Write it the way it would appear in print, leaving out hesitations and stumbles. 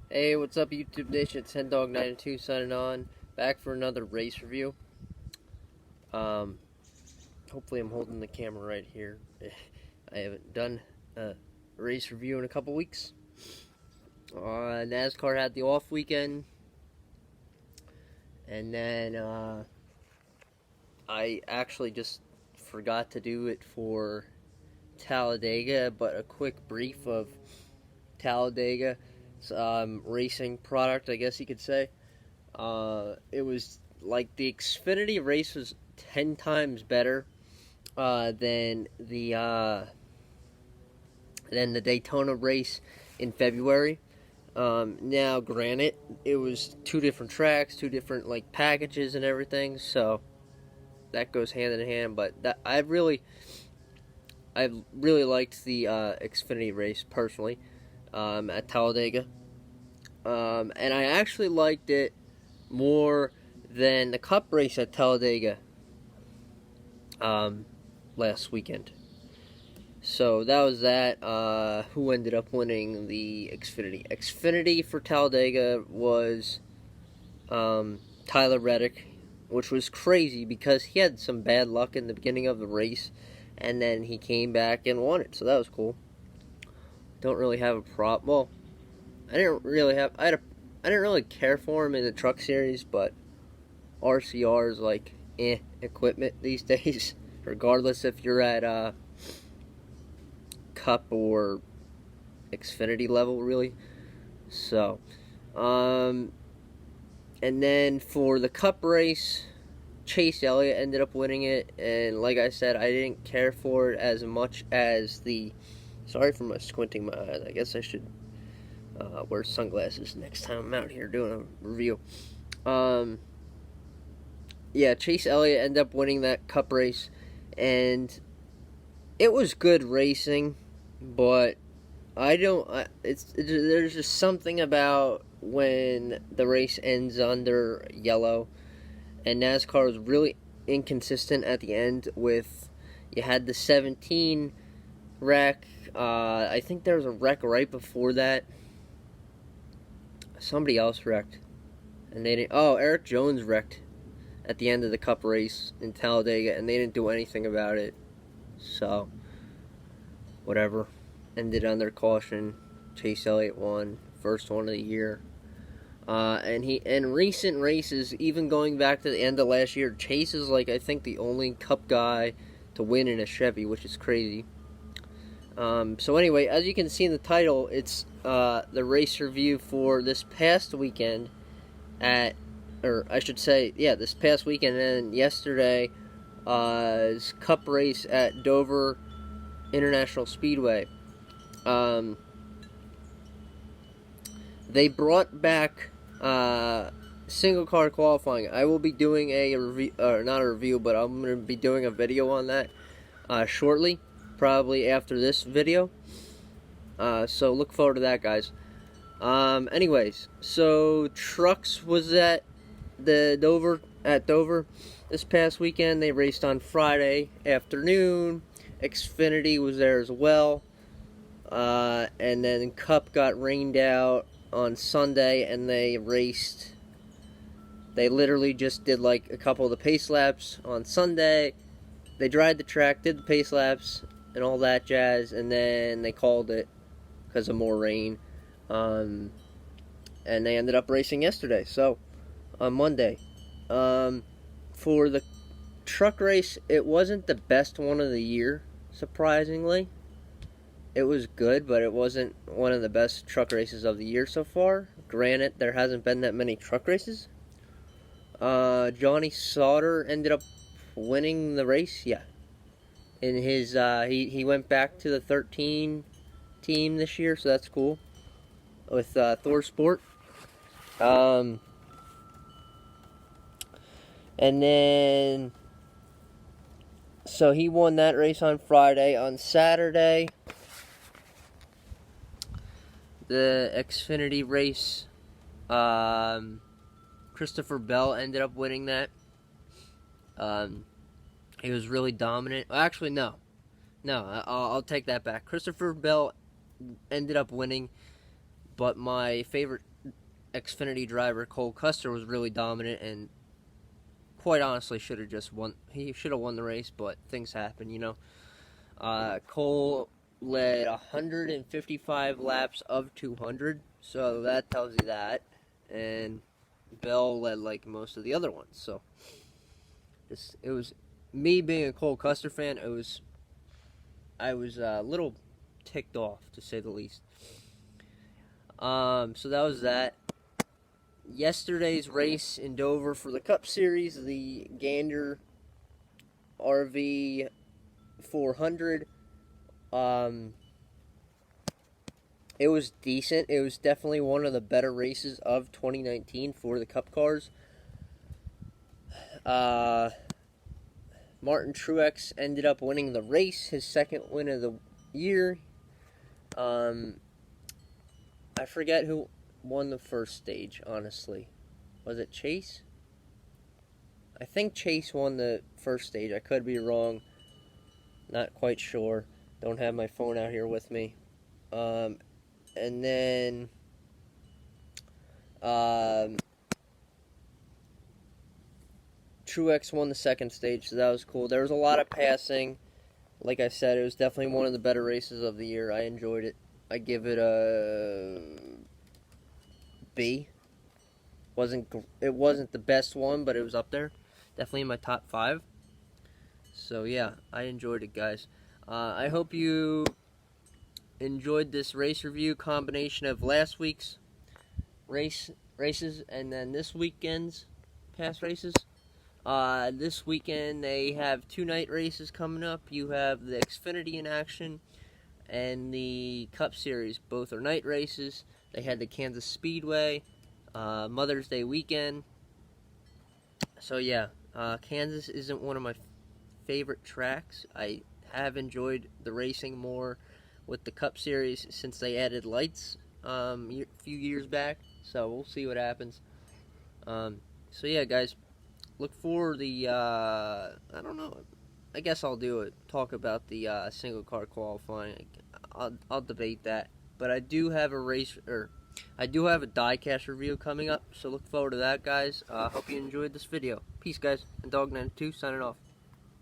Hey, what's up, YouTube Nation? It's HenDog92 signing on, back for another race review. Um, Hopefully I'm holding the camera right here. I haven't done a race review in a couple weeks. NASCAR had the off weekend, and then I actually just forgot to do it for Talladega, but a quick brief of Talladega. Racing product, I guess you could say. It was like the Xfinity race was 10 times better than the Daytona race in February. Now, granted, it was two different tracks, two different like packages and everything, so that goes hand in hand. But I really liked the Xfinity race personally at Talladega, and I actually liked it more than the Cup race at Talladega last weekend. So that was that. Who ended up winning the Xfinity? Xfinity for Talladega was Tyler Reddick, which was crazy because he had some bad luck in the beginning of the race, and then he came back and won it. So that was cool. Don't really have a problem. Well, I didn't really care for him in the Truck Series, but RCR is like equipment these days, regardless if you're at Cup or Xfinity level, really. So, and then for the Cup race, Chase Elliott ended up winning it, and like I said, I didn't care for it as much as the. Sorry for my squinting my eyes. I guess I should wear sunglasses next time I'm out here doing a review. Yeah, Chase Elliott ended up winning that Cup race, and it was good racing, but there's just something about when the race ends under yellow, and NASCAR was really inconsistent at the end. You had the 17 wreck. I think there was a wreck right before that. Somebody else wrecked, and they didn't. Oh, Eric Jones wrecked at the end of the Cup race in Talladega, and they didn't do anything about it. So, whatever. Ended under caution. Chase Elliott won, first one of the year. And in recent races, even going back to the end of last year, Chase is like I think the only Cup guy to win in a Chevy, which is crazy. So anyway, as you can see in the title, it's the race review for this past weekend this past weekend, and then yesterday is Cup race at Dover International Speedway. They brought back single car qualifying. I will be doing a review, not a review, but I'm going to be doing a video on that shortly, probably after this video. So look forward to that, guys. Anyways, so Trucks was at Dover this past weekend. They raced on Friday afternoon. Xfinity was there as well. And then Cup got rained out on Sunday, and they raced. They literally just did like a couple of the pace laps on Sunday. They dried the track, did the pace laps, and all that jazz, and then they called it because of more rain. And they ended up racing yesterday, so on Monday. For the truck race, it wasn't the best one of the year, surprisingly. It was good, but it wasn't one of the best truck races of the year so far. Granted, there hasn't been that many truck races. Johnny Sauter ended up winning the race, yeah. In his, he went back to the 13 team this year, so that's cool. With Thor Sport. And then, so he won that race on Friday. On Saturday, the Xfinity race, Christopher Bell ended up winning that. He was really dominant. Actually, no, I'll take that back. Christopher Bell ended up winning, but my favorite Xfinity driver Cole Custer was really dominant and quite honestly should have just won. He should have won the race, but things happen, you know. Cole led 155 laps of 200, so that tells you that. And Bell led like most of the other ones. So it was me being a Cole Custer fan. I was a little ticked off, to say the least. So that was that. Yesterday's race in Dover for the Cup Series, the Gander RV 400. It was decent. It was definitely one of the better races of 2019 for the Cup cars. Martin Truex ended up winning the race, his second win of the year. I forget who won the first stage, honestly. Was it Chase? I think Chase won the first stage. I could be wrong. Not quite sure. Don't have my phone out here with me. And then Truex won the second stage, so that was cool. There was a lot of passing. Like I said, it was definitely one of the better races of the year. I enjoyed it. I give it a B. It wasn't the best one, but it was up there. Definitely in my top 5. So yeah, I enjoyed it, guys. I hope you enjoyed this race review combination of last week's races and then this weekend's past races. This weekend they have 2 night races coming up. You have the Xfinity in action and the Cup Series. Both are night races. They had the Kansas Speedway, Mother's Day weekend. So yeah, Kansas isn't one of my favorite tracks. I have enjoyed the racing more with the Cup Series since they added lights a few years back. So we'll see what happens. So yeah, guys, look for the I don't know. I guess I'll talk about the single car qualifying. I'll debate that. But I do have I do have a diecast review coming up, so look forward to that, guys. Hope you enjoyed this video. Peace, guys. And Dog92 signing off.